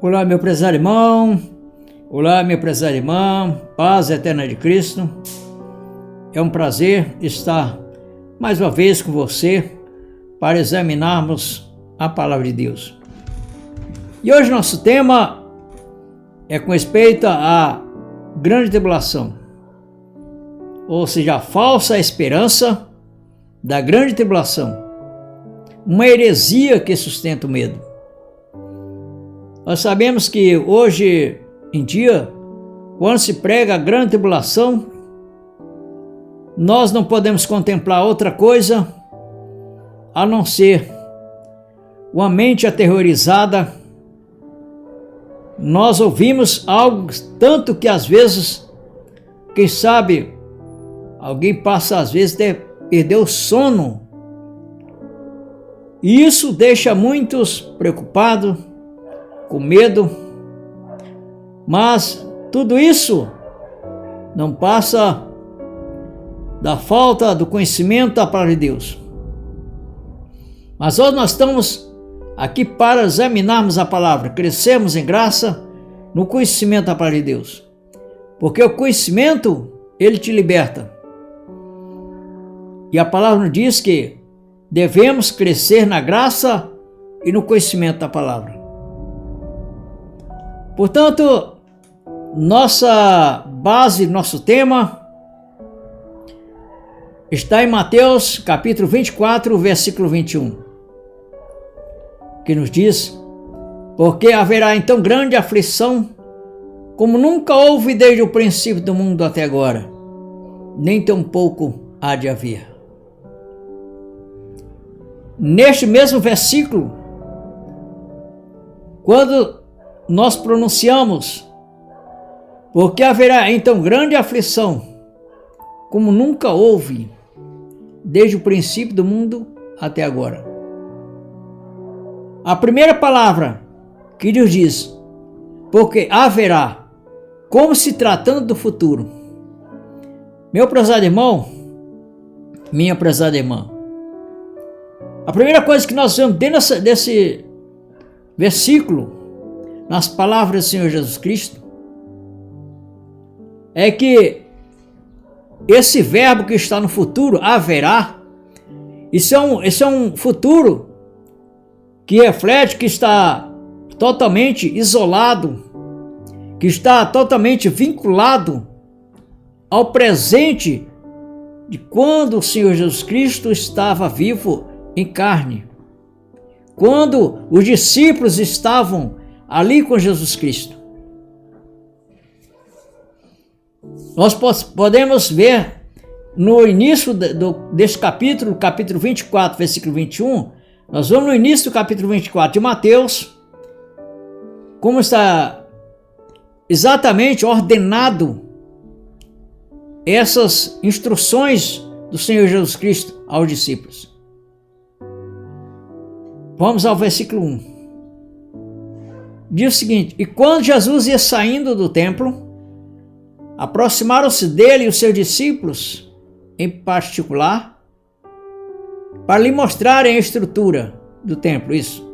Olá, meu prezado irmão. Olá, minha prezada irmã. Paz eterna de Cristo. É um prazer estar mais uma vez com você para examinarmos a palavra de Deus. E hoje nosso tema é com respeito à grande tribulação, ou seja, a falsa esperança da grande tribulação, uma heresia que sustenta o medo. Nós sabemos que hoje em dia, quando se prega a grande tribulação, nós não podemos contemplar outra coisa a não ser uma mente aterrorizada. Nós ouvimos algo tanto que às vezes, quem sabe, alguém passa às vezes de perder o sono. E isso deixa muitos preocupados, com medo. Mas tudo isso não passa da falta do conhecimento da palavra de Deus. Mas hoje nós estamos aqui para examinarmos a palavra, crescermos em graça no conhecimento da palavra de Deus. Porque o conhecimento, ele te liberta. E a palavra nos diz que devemos crescer na graça e no conhecimento da palavra. Portanto, nossa base, nosso tema está em Mateus capítulo 24, versículo 21, que nos diz: porque haverá então grande aflição, como nunca houve desde o princípio do mundo até agora, nem tampouco há de haver. Neste mesmo versículo, quando nós pronunciamos: porque haverá então grande aflição, como nunca houve, desde o princípio do mundo até agora. A primeira palavra que Deus diz, porque haverá, como se tratando do futuro. Meu prezado irmão, minha prezada irmã, a primeira coisa que nós vemos dentro desse versículo, nas palavras do Senhor Jesus Cristo, é que esse verbo que está no futuro, haverá, isso é um futuro que reflete que está totalmente isolado, que está totalmente vinculado ao presente de quando o Senhor Jesus Cristo estava vivo em carne, quando os discípulos estavam ali com Jesus Cristo. Nós podemos ver no início desse capítulo 24, versículo 21, nós vamos no início do capítulo 24 de Mateus, como está exatamente ordenado essas instruções do Senhor Jesus Cristo aos discípulos. Vamos ao versículo 1. Diz o seguinte: e quando Jesus ia saindo do templo, aproximaram-se dele os seus discípulos, em particular, para lhe mostrarem a estrutura do templo. Isso.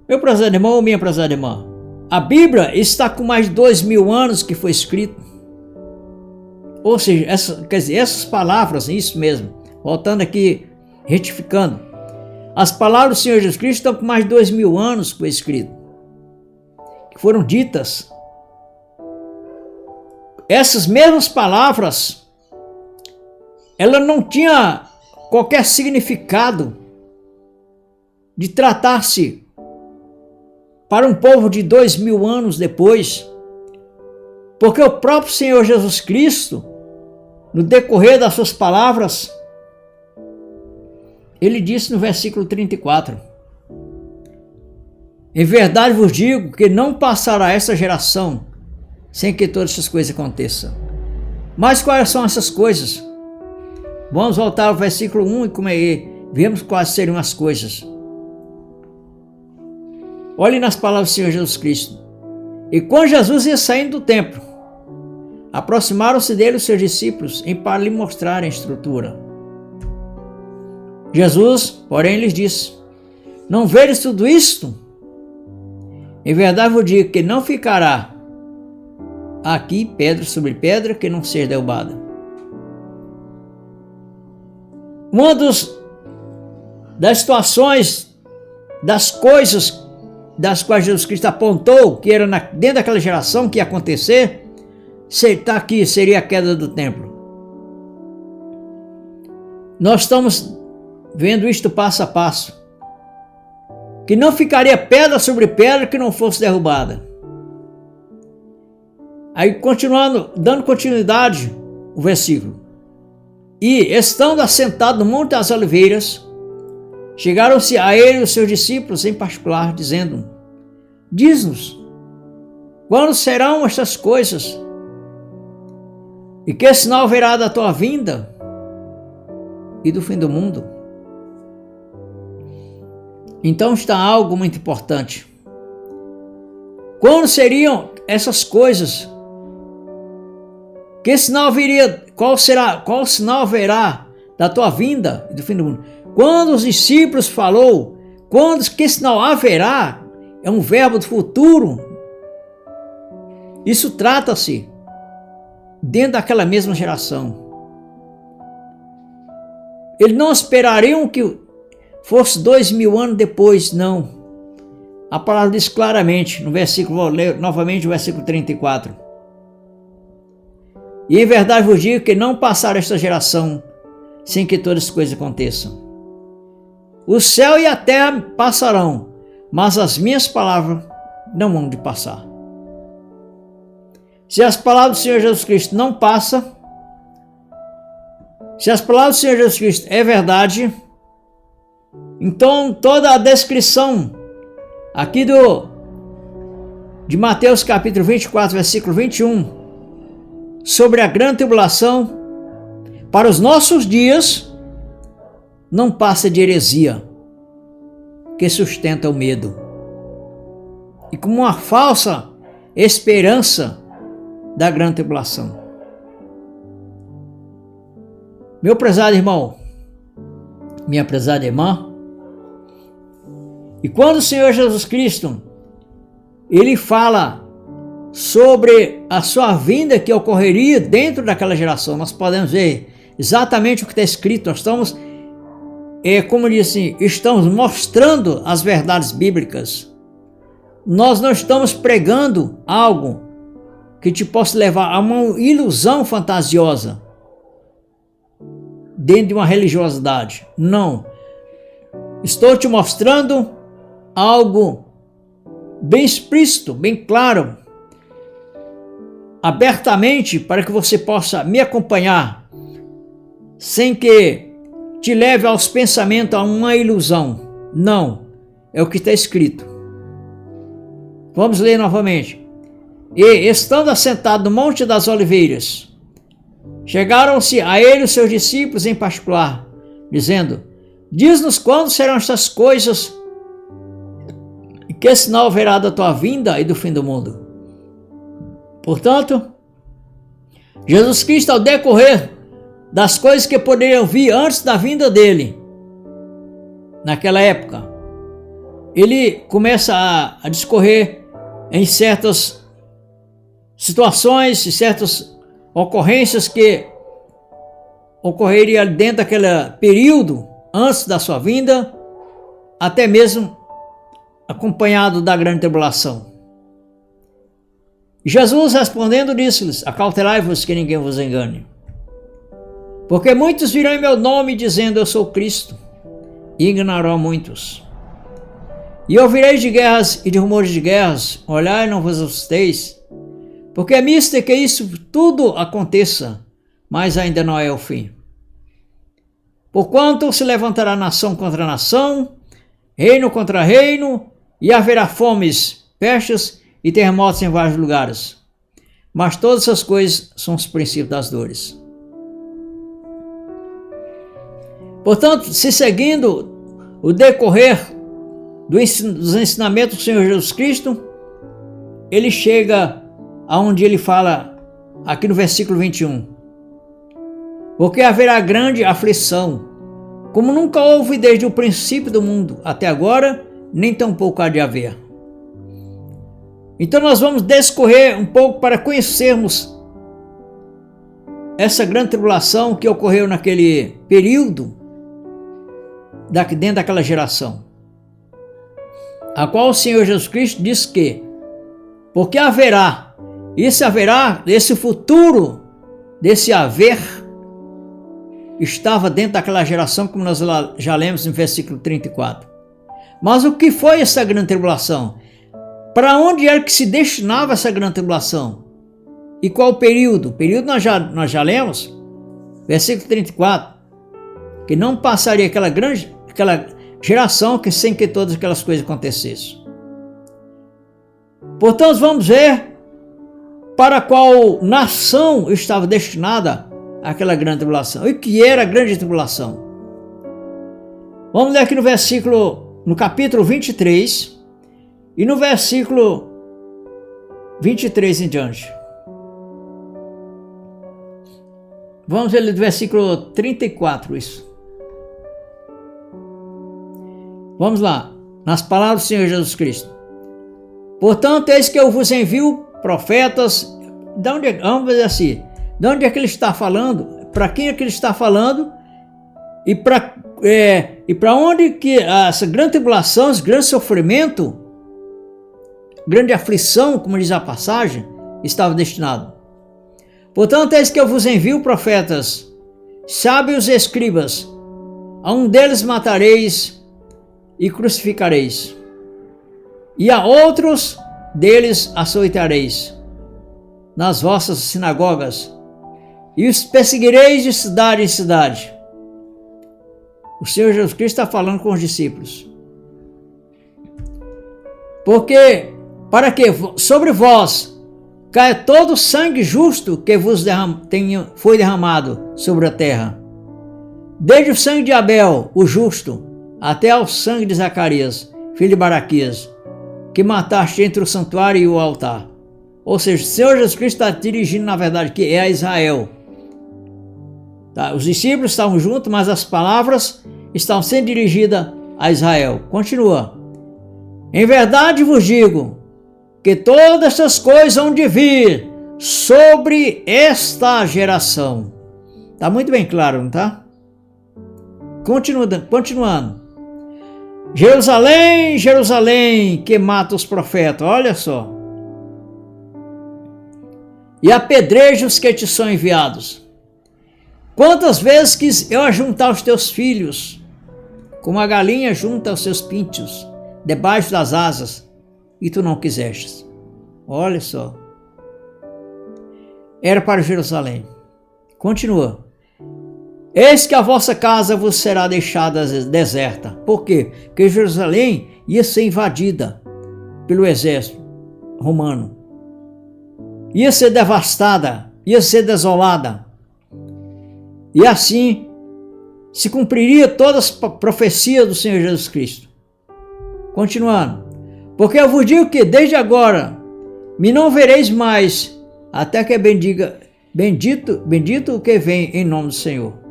Meu prezado irmão, minha prezada irmã, a Bíblia está com mais de 2000 anos que foi escrito. Ou seja, essas palavras, isso mesmo, voltando aqui, retificando, as palavras do Senhor Jesus Cristo estão com mais de 2000 anos que foi escrito, que foram ditas. Essas mesmas palavras, ela não tinha qualquer significado de tratar-se para um povo de 2000 anos depois, porque o próprio Senhor Jesus Cristo, no decorrer das suas palavras, ele disse no versículo 34: em verdade vos digo que não passará essa geração sem que todas essas coisas aconteçam. Mas quais são essas coisas? Vamos voltar ao versículo 1 e vemos quais seriam as coisas. Olhe nas palavras do Senhor Jesus Cristo. E quando Jesus ia saindo do templo, aproximaram-se dele os seus discípulos para lhe mostrarem a estrutura. Jesus, porém, lhes disse: não vedes tudo isto? Em verdade vos digo que não ficará aqui pedra sobre pedra que não seja derrubada. Uma das situações, das coisas das quais Jesus Cristo apontou que era dentro daquela geração que ia acontecer, está aqui, seria a queda do templo. Nós estamos vendo isto passo a passo, que não ficaria pedra sobre pedra que não fosse derrubada. Aí continuando, dando continuidade o versículo. E estando assentado no Monte das Oliveiras, chegaram-se a ele os seus discípulos em particular, dizendo: diz-nos, quando serão estas coisas? E que sinal haverá da tua vinda e do fim do mundo? Então está algo muito importante. Quando seriam essas coisas? Que sinal viria? Qual sinal haverá da tua vinda e do fim do mundo? Quando os discípulos falou, que sinal haverá? É um verbo do futuro. Isso trata-se dentro daquela mesma geração. Eles não esperariam que fosse 2000 anos depois, não. A palavra diz claramente, no versículo, vou ler novamente o versículo 34. E em verdade vos digo que não passará esta geração sem que todas as coisas aconteçam. O céu e a terra passarão, mas as minhas palavras não vão de passar. Se as palavras do Senhor Jesus Cristo não passam, se as palavras do Senhor Jesus Cristo é verdade, então toda a descrição aqui de Mateus capítulo 24, versículo 21, sobre a grande tribulação, para os nossos dias, não passa de heresia, que sustenta o medo, e como uma falsa esperança da grande tribulação. Meu prezado irmão, minha prezada irmã, e quando o Senhor Jesus Cristo, ele fala sobre a sua vinda que ocorreria dentro daquela geração, nós podemos ver exatamente o que está escrito. Nós estamos, como disse, estamos mostrando as verdades bíblicas. Nós não estamos pregando algo que te possa levar a uma ilusão fantasiosa dentro de uma religiosidade. Não. Estou te mostrando algo bem explícito, bem claro, abertamente, para que você possa me acompanhar, sem que te leve aos pensamentos a uma ilusão. Não, é o que está escrito. Vamos ler novamente. E estando assentado no Monte das Oliveiras, chegaram-se a ele os seus discípulos em particular, dizendo: diz-nos quando serão estas coisas, e que sinal haverá da tua vinda e do fim do mundo? Portanto, Jesus Cristo, ao decorrer das coisas que poderiam vir antes da vinda dele, naquela época, ele começa a discorrer em certas situações e certas ocorrências que ocorreria dentro daquele período antes da sua vinda, até mesmo acompanhado da grande tribulação. Jesus respondendo disse-lhes: acautelai-vos que ninguém vos engane, porque muitos virão em meu nome dizendo eu sou Cristo, e enganarão muitos. E ouvireis de guerras e de rumores de guerras, olhai e não vos assusteis, porque é mister que isso tudo aconteça, mas ainda não é o fim. Porquanto se levantará nação contra nação, reino contra reino, e haverá fomes, pestes e terremotos em vários lugares. Mas todas essas coisas são os princípios das dores. Portanto, se seguindo o decorrer dos ensinamentos do Senhor Jesus Cristo, ele chega aonde ele fala aqui no versículo 21. Porque haverá grande aflição, como nunca houve desde o princípio do mundo até agora, nem tampouco há de haver. Então nós vamos discorrer um pouco para conhecermos essa grande tribulação que ocorreu naquele período, dentro daquela geração, a qual o Senhor Jesus Cristo diz que, porque haverá, esse futuro desse haver, estava dentro daquela geração, como nós já lemos no versículo 34. Mas o que foi essa grande tribulação? Para onde era que se destinava essa grande tribulação? E qual o período? O período nós já lemos, versículo 34, que não passaria aquela geração sem que todas aquelas coisas acontecessem. Portanto, vamos ver para qual nação estava destinada aquela grande tribulação. E o que era a grande tribulação? Vamos ler aqui no capítulo 23 e no versículo 23 em diante. Vamos ler do versículo 34, isso. Vamos lá, nas palavras do Senhor Jesus Cristo. Portanto, eis que eu vos envio profetas. Vamos dizer assim, de onde é que ele está falando? Para quem é que ele está falando? E para onde que essa grande tribulação, esse grande sofrimento, grande aflição, como diz a passagem, estava destinado? Portanto, eis que eu vos envio profetas, sábios e escribas. A um deles matareis e crucificareis, e a outros deles açoitareis nas vossas sinagogas, e os perseguireis de cidade em cidade. O Senhor Jesus Cristo está falando com os discípulos. Porque, para que sobre vós caia todo o sangue justo que vos foi derramado sobre a terra, desde o sangue de Abel, o justo, até ao sangue de Zacarias, filho de Baraquias, que mataste entre o santuário e o altar. Ou seja, o Senhor Jesus Cristo está dirigindo, na verdade, que é a Israel. Tá? Os discípulos estavam juntos, mas as palavras estavam sendo dirigidas a Israel. Continua. Em verdade vos digo que todas essas coisas hão de vir sobre esta geração. Está muito bem claro, não está? Continuando. Jerusalém, Jerusalém, que mata os profetas. Olha só. E apedreja os que te são enviados. Quantas vezes quis eu ajuntar os teus filhos, como a galinha junta os seus pintos, debaixo das asas, e tu não quisestes. Olha só. Era para Jerusalém. Continua. Eis que a vossa casa vos será deixada deserta. Por quê? Porque Jerusalém ia ser invadida pelo exército romano. Ia ser devastada, ia ser desolada. E assim se cumpriria todas as profecias do Senhor Jesus Cristo. Continuando. Porque eu vos digo que desde agora me não vereis mais, até que bendito o que vem em nome do Senhor.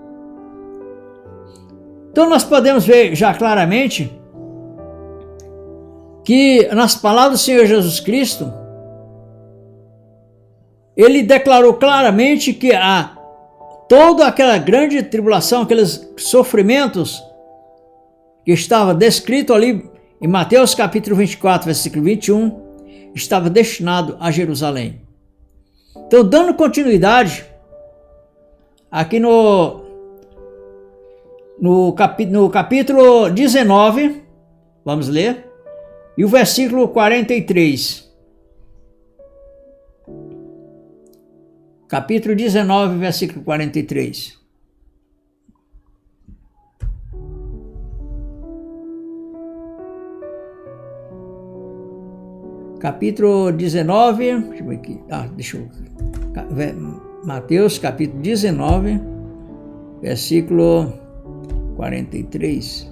Então nós podemos ver já claramente que nas palavras do Senhor Jesus Cristo, ele declarou claramente que toda aquela grande tribulação, aqueles sofrimentos que estava descrito ali em Mateus capítulo 24, versículo 21, estava destinado a Jerusalém. Então, dando continuidade, aqui no capítulo 19, vamos ler, e o versículo 43. Capítulo 19, versículo 43. Capítulo 19, deixa eu ver aqui, Mateus capítulo 19, versículo 43.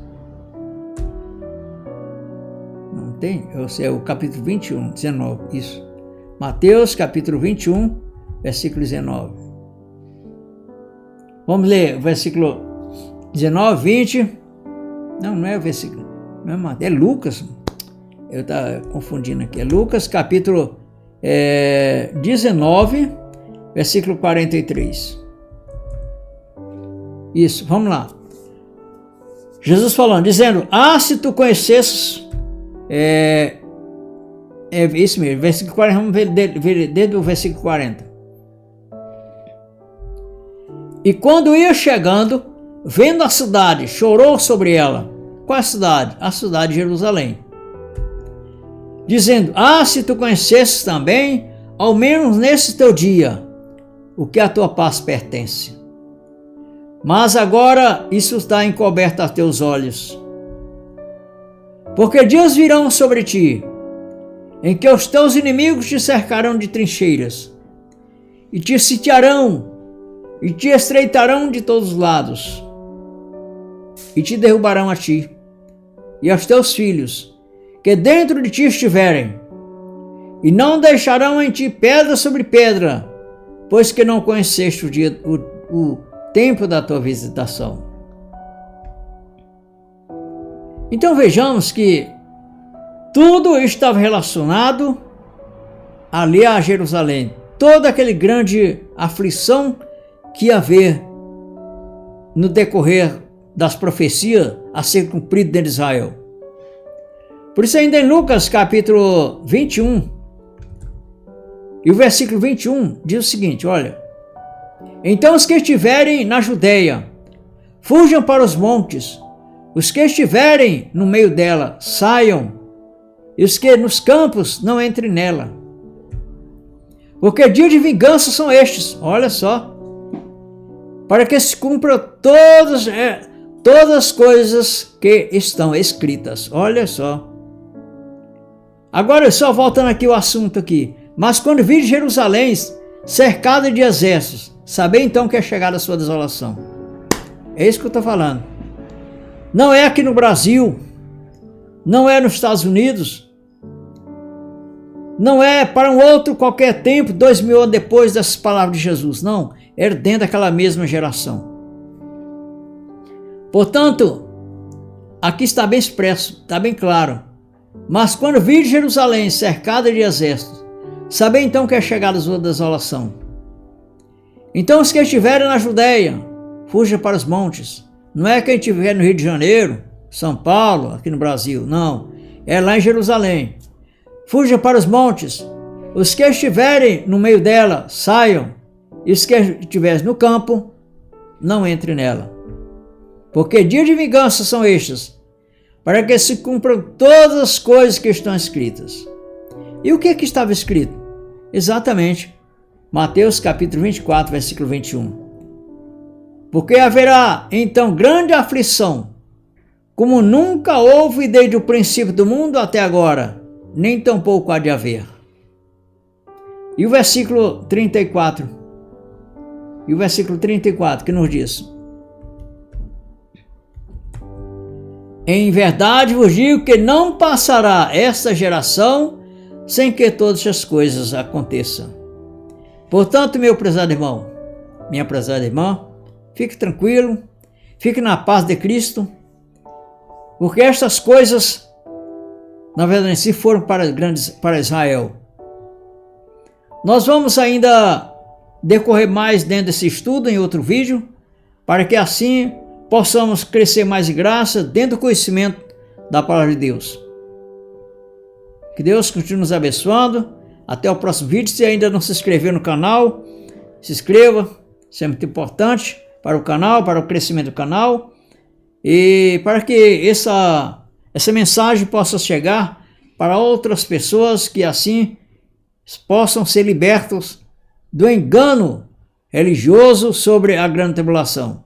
Não tem? É o capítulo 21, 19, isso. Mateus capítulo 21, versículo 19. Vamos ler o versículo 19, 20. Não é o versículo, não é Mateus, é Lucas. Eu estava confundindo aqui. É Lucas capítulo 19, versículo 43. Isso, vamos lá. Jesus falando, dizendo, se tu conhecesses, isso mesmo, versículo 40, vamos ver desde o versículo 40. E quando ia chegando, vendo a cidade, chorou sobre ela. Qual a cidade? A cidade de Jerusalém. Dizendo, se tu conhecesses também, ao menos nesse teu dia, o que a tua paz pertence. Mas agora isso está encoberto a teus olhos. Porque dias virão sobre ti, em que os teus inimigos te cercarão de trincheiras, e te sitiarão, e te estreitarão de todos os lados, e te derrubarão a ti, e aos teus filhos, que dentro de ti estiverem, e não deixarão em ti pedra sobre pedra, pois que não conheceste o tempo da tua visitação. Então vejamos que tudo estava relacionado ali a Jerusalém, toda aquela grande aflição que ia haver no decorrer das profecias a ser cumprido dentro de Israel. Por isso ainda em Lucas capítulo 21, e o versículo 21 diz o seguinte, olha, então os que estiverem na Judeia, fujam para os montes, os que estiverem no meio dela, saiam, e os que nos campos não entrem nela. Porque dia de vingança são estes, olha só, para que se cumpram todas as coisas que estão escritas, olha só. Agora só voltando aqui o assunto aqui, mas quando vir Jerusalém cercada de exércitos, sabei então que é chegada a sua desolação. É isso que eu estou falando. Não é aqui no Brasil, não é nos Estados Unidos, não é para um outro qualquer tempo, 2000 anos depois dessas palavras de Jesus, não, é dentro daquela mesma geração. Portanto, aqui está bem expresso, está bem claro, mas quando vir Jerusalém cercada de exércitos, sabei então que é chegada a sua desolação. Então os que estiverem na Judeia, fuja para os montes. Não é quem estiver no Rio de Janeiro, São Paulo, aqui no Brasil, não. É lá em Jerusalém. Fuja para os montes. Os que estiverem no meio dela, saiam. E os que estiverem no campo, não entrem nela. Porque dia de vingança são estes, para que se cumpram todas as coisas que estão escritas. E o que estava escrito? Exatamente, Mateus capítulo 24, versículo 21. Porque haverá então grande aflição, como nunca houve desde o princípio do mundo até agora, nem tampouco há de haver. E o versículo 34, que nos diz: em verdade vos digo que não passará esta geração sem que todas as coisas aconteçam. Portanto, meu prezado irmão, minha prezada irmã, fique tranquilo, fique na paz de Cristo, porque estas coisas, na verdade, se foram para Israel. Nós vamos ainda decorrer mais dentro desse estudo em outro vídeo, para que assim possamos crescer mais em graça dentro do conhecimento da palavra de Deus. Que Deus continue nos abençoando. Até o próximo vídeo. Se ainda não se inscreveu no canal, se inscreva. Isso é muito importante para o canal, para o crescimento do canal. E para que essa mensagem possa chegar para outras pessoas que assim possam ser libertos do engano religioso sobre a grande tribulação.